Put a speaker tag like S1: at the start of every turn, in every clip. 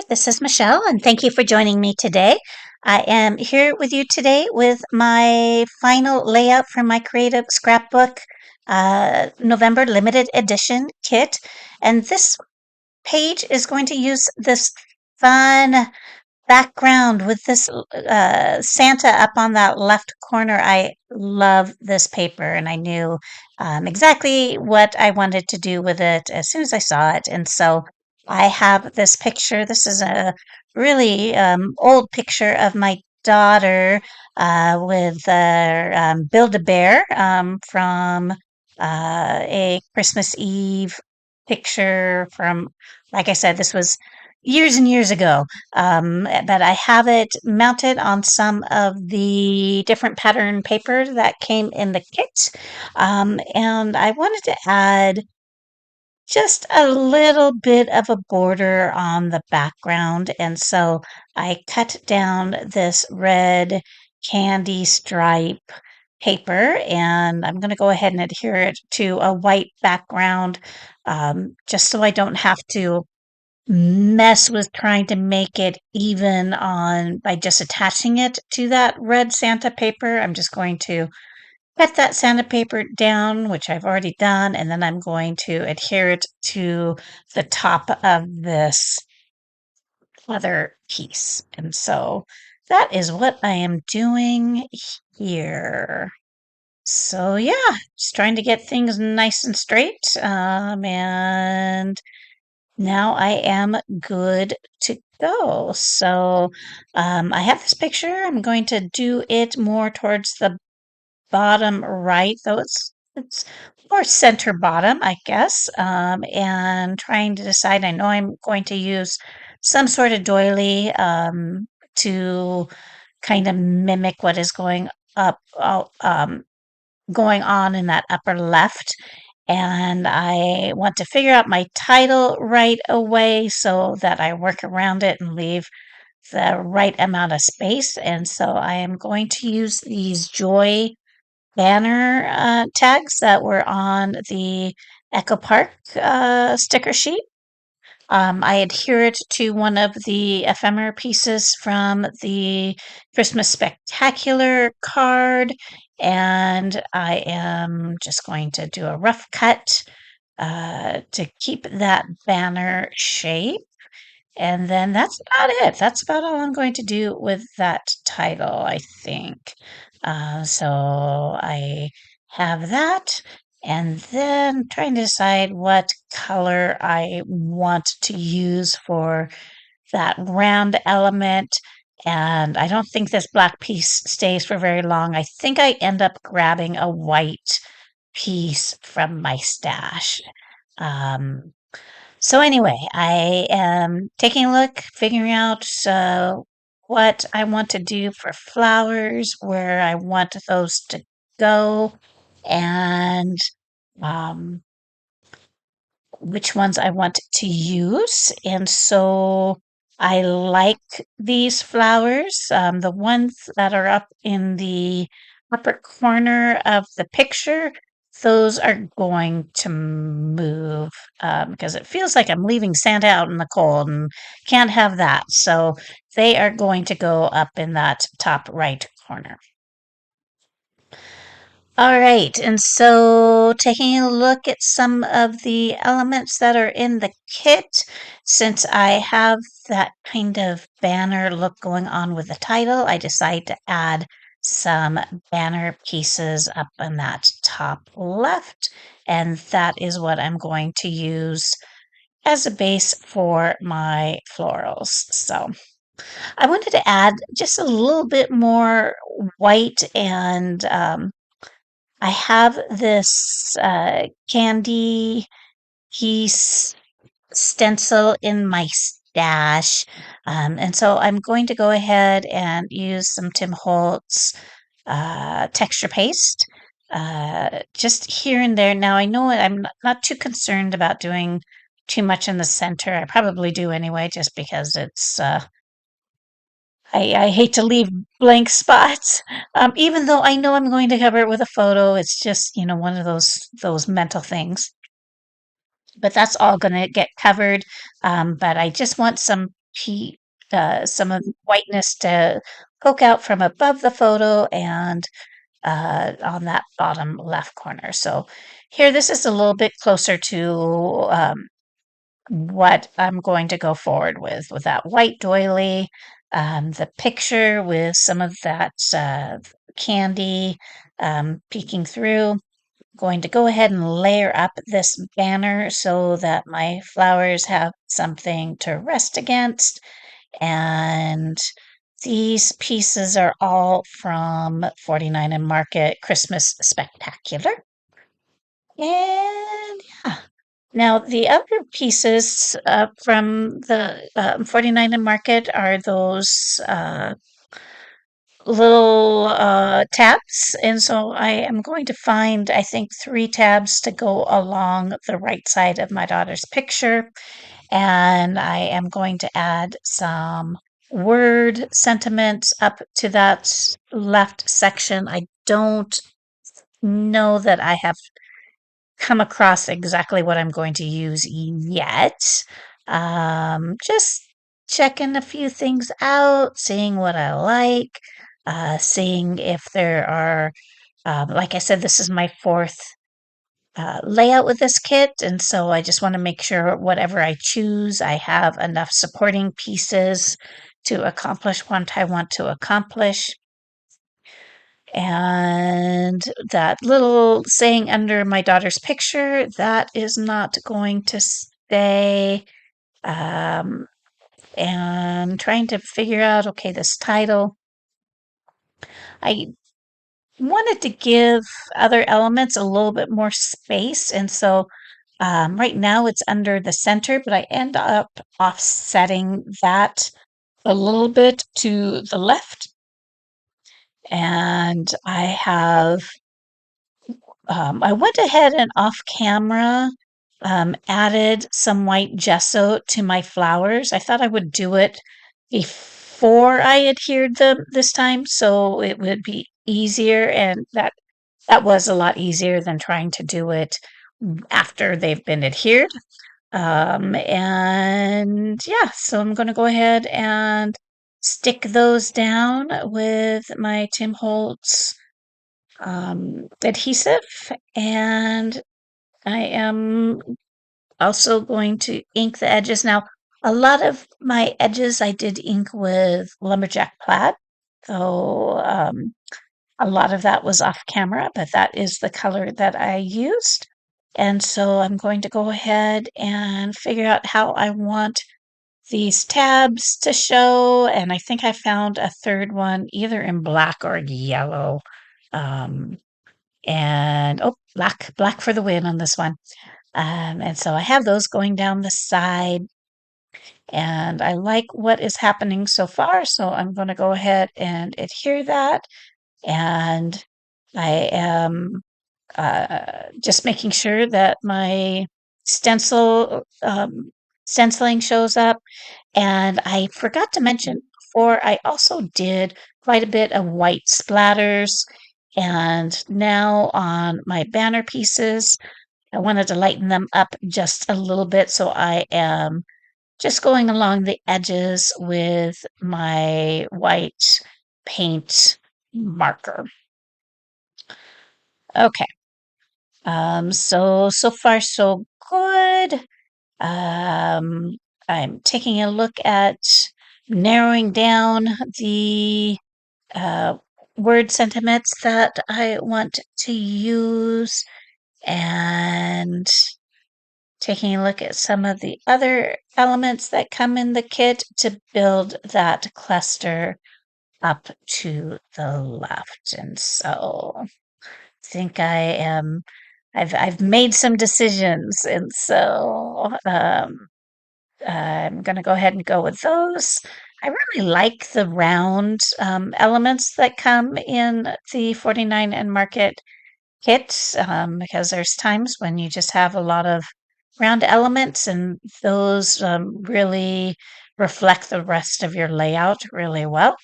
S1: This is Michelle, and thank you for joining me today. I am here with you today with my final layout for my Creative Scrapbook November limited edition kit. And this page is going to use this fun background with this Santa up on that left corner. I love this paper, and I knew exactly what I wanted to do with it as soon as I saw it. And so I have this picture. This is a really old picture of my daughter with Build-A-Bear from a Christmas Eve picture from, like I said, this was years and years ago. But I have it mounted on some of the different pattern paper that came in the kit. And I wanted to add just a little bit of a border on the background. And so I cut down this red candy stripe paper, and I'm going to go ahead and adhere it to a white background, just so I don't have to mess with trying to make it even on by just attaching it to that red Santa paper. I'm just going to cut that Santa paper down, which I've already done, and then I'm going to adhere it to the top of this other piece. And so that is what I am doing here. So yeah, just trying to get things nice and straight. And now I am good to go. So I have this picture. I'm going to do it more towards the bottom right, though it's more center bottom, I guess. And trying to decide. I know I'm going to use some sort of doily to kind of mimic what is going on in that upper left. And I want to figure out my title right away so that I work around it and leave the right amount of space. And so I am going to use these Joy banner tags that were on the Echo Park sticker sheet. I adhered to one of the ephemera pieces from the Christmas Spectacular card, and I am just going to do a rough cut to keep that banner shape. And then that's about it. That's about all I'm going to do with that title, I think. So I have that, and then trying to decide what color I want to use for that round element. And I don't think this black piece stays for very long. I think I end up grabbing a white piece from my stash. Um, so anyway, I am taking a look, figuring out what I want to do for flowers, where I want those to go, and um, which ones I want to use. And so I like these flowers. The ones that are up in the upper corner of the picture, those are going to move because it feels like I'm leaving Santa out in the cold and can't have that. So they are going to go up in that top right corner. All right, and so taking a look at some of the elements that are in the kit, since I have that kind of banner look going on with the title, I decided to add some banner pieces up in that top left, and that is what I'm going to use as a base for my florals. So I wanted to add just a little bit more white and I have this candy piece stencil in my stash. And so I'm going to go ahead and use some Tim Holtz texture paste just here and there. Now, I know I'm not too concerned about doing too much in the center. I probably do anyway, just because I hate to leave blank spots. Even though I know I'm going to cover it with a photo, it's just, one of those mental things. But that's all gonna get covered. But I just want some some of the whiteness to poke out from above the photo and on that bottom left corner. So here, this is a little bit closer to what I'm going to go forward with that white doily, the picture with some of that candy peeking through. Going to go ahead and layer up this banner so that my flowers have something to rest against. And these pieces are all from 49 and Market Christmas Spectacular. And yeah. Now, the other pieces from the 49 and Market are those little tabs. And so I am going to find, I think, 3 tabs to go along the right side of my daughter's picture. And I am going to add some word sentiments up to that left section. I don't know that I have come across exactly what I'm going to use yet. Just checking a few things out, seeing what I like, seeing if there are, like I said, this is my fourth layout with this kit, and so I just want to make sure whatever I choose, I have enough supporting pieces to accomplish what I want to accomplish. And that little saying under my daughter's picture, that is not going to stay. Um, and trying to figure out, okay, this title. I wanted to give other elements a little bit more space. And so right now it's under the center, but I end up offsetting that a little bit to the left. And I went ahead and off camera added some white gesso to my flowers. I thought I would do it before I adhered them this time, so it would be easier, and that was a lot easier than trying to do it after they've been adhered. And yeah, so I'm going to go ahead and stick those down with my Tim Holtz adhesive, and I am also going to ink the edges. Now, a lot of my edges I did ink with lumberjack plaid, so a lot of that was off camera, but that is the color that I used. And so I'm going to go ahead and figure out how I want these tabs to show. And I think I found a third one either in black or yellow. Um, and oh, black for the win on this one. And so I have those going down the side, and I like what is happening so far. So I'm going to go ahead and adhere that. And I am just making sure that my stenciling shows up. And I forgot to mention before, I also did quite a bit of white splatters. And now on my banner pieces, I wanted to lighten them up just a little bit. So I am just going along the edges with my white paint marker. Okay. So far so good. Um, I'm taking a look at narrowing down the uh, word sentiments that I want to use, and taking a look at some of the other elements that come in the kit to build that cluster up to the left. And so I think I've made some decisions, and so I'm going to go ahead and go with those. I really like the round elements that come in the 49 and Market kits, because there's times when you just have a lot of round elements, and those really reflect the rest of your layout really well.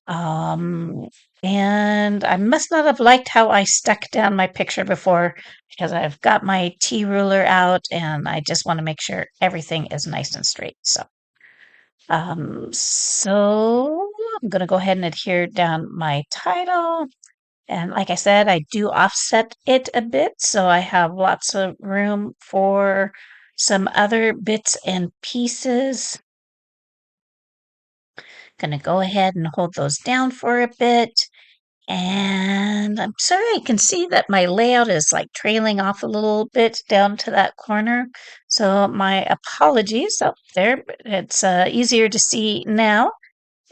S1: Um, and I must not have liked how I stuck down my picture before, because I've got my T ruler out and I just want to make sure everything is nice and straight. So So I'm going to go ahead and adhere down my title. And like I said, I do offset it a bit, so I have lots of room for some other bits and pieces. Going to go ahead and hold those down for a bit. And I'm sorry, I can see that my layout is like trailing off a little bit down to that corner. So my apologies up there. It's easier to see now.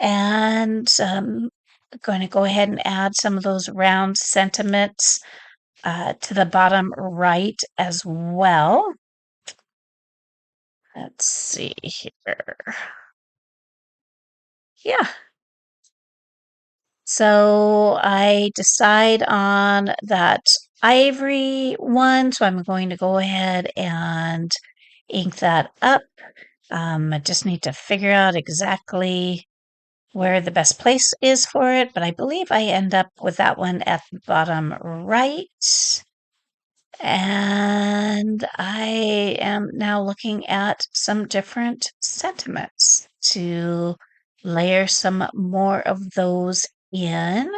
S1: And going to go ahead and add some of those round sentiments to the bottom right as well. Let's see here. Yeah. So I decide on that ivory one. So I'm going to go ahead and ink that up. I just need to figure out exactly where the best place is for it, but I believe I end up with that one at the bottom right. And I am now looking at some different sentiments to layer some more of those in.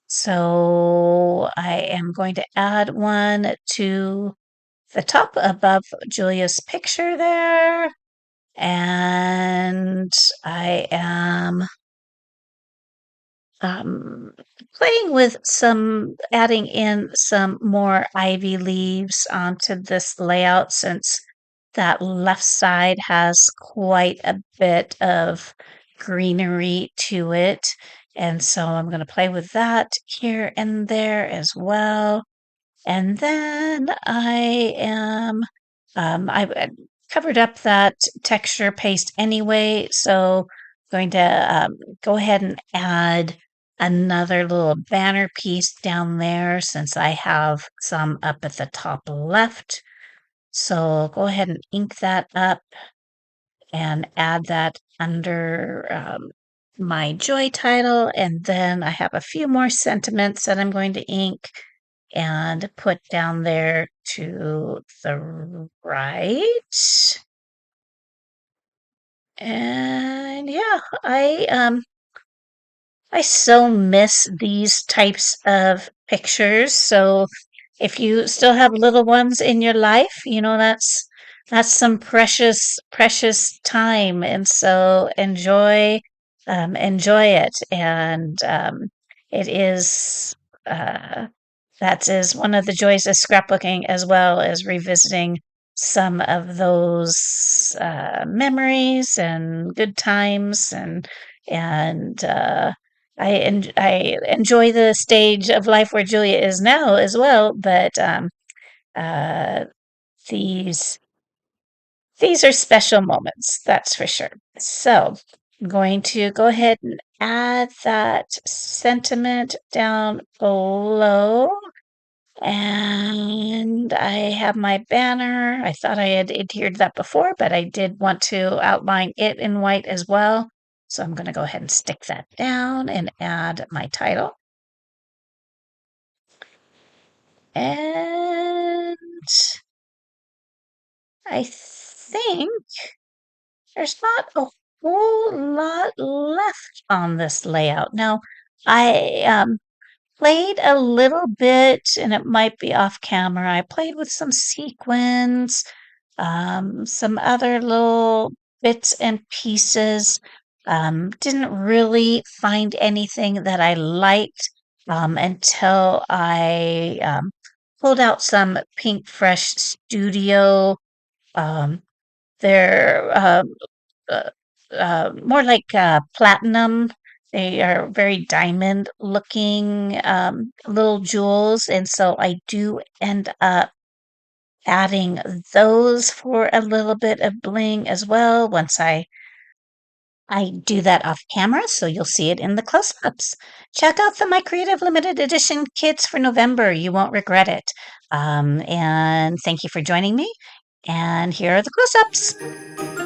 S1: So I am going to add one to the top above Julia's picture there. And I am um, playing with adding in some more ivy leaves onto this layout since that left side has quite a bit of greenery to it. And so I'm going to play with that here and there as well. And then I covered up that texture paste anyway, so going to go ahead and add another little banner piece down there since I have some up at the top left. So go ahead and ink that up and add that under my joy title. And then I have a few more sentiments that I'm going to ink and put down there to the right. And yeah, I so miss these types of pictures. So if you still have little ones in your life, that's some precious time. And so enjoy it. And it is that is one of the joys of scrapbooking as well as revisiting some of those memories and good times and I enjoy the stage of life where Julia is now as well, but uh, these these are special moments, that's for sure. So I'm going to go ahead and add that sentiment down below. And I have my banner. I thought I had adhered that before, but I did want to outline it in white as well. So I'm going to go ahead and stick that down and add my title. And I think there's not a whole lot left on this layout. Now, I played a little bit, and it might be off camera. I played with some sequins, some other little bits and pieces. Didn't really find anything that I liked until I pulled out some Pink Fresh Studio. Um, they're uh, more like platinum. They are very diamond looking little jewels. And so I do end up adding those for a little bit of bling as well once I do that off camera, so you'll see it in the close-ups. Check out the My Creative Limited Edition kits for November. You won't regret it. And thank you for joining me. And here are the close-ups.